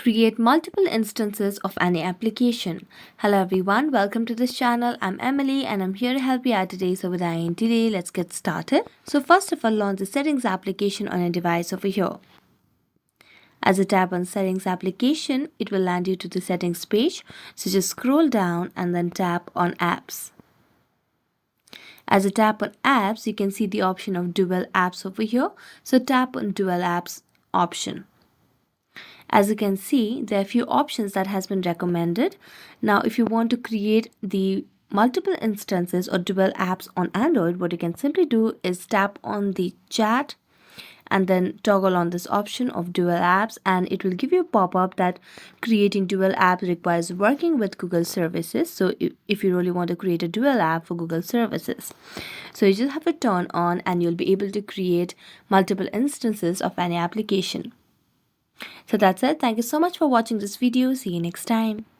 Create multiple instances of any application. Hello everyone, welcome to this channel. I'm Emily and I'm here to help you out today. So without any delay, let's get started. So first of all, launch the settings application on your device over here. As you tap on settings application, it will land you to the settings page. So just scroll down and then tap on apps. As you tap on apps, you can see the option of dual apps over here. So tap on dual apps option. As you can see, there are a few options that has been recommended. Now, if you want to create the multiple instances or dual apps on Android, what you can simply do is tap on the chat and then toggle on this option of dual apps, and it will give you a pop-up that creating dual apps requires working with Google services. So if you really want to create a dual app for Google services, so you just have to turn on and you'll be able to create multiple instances of any application. So that's it. Thank you so much for watching this video. See you next time.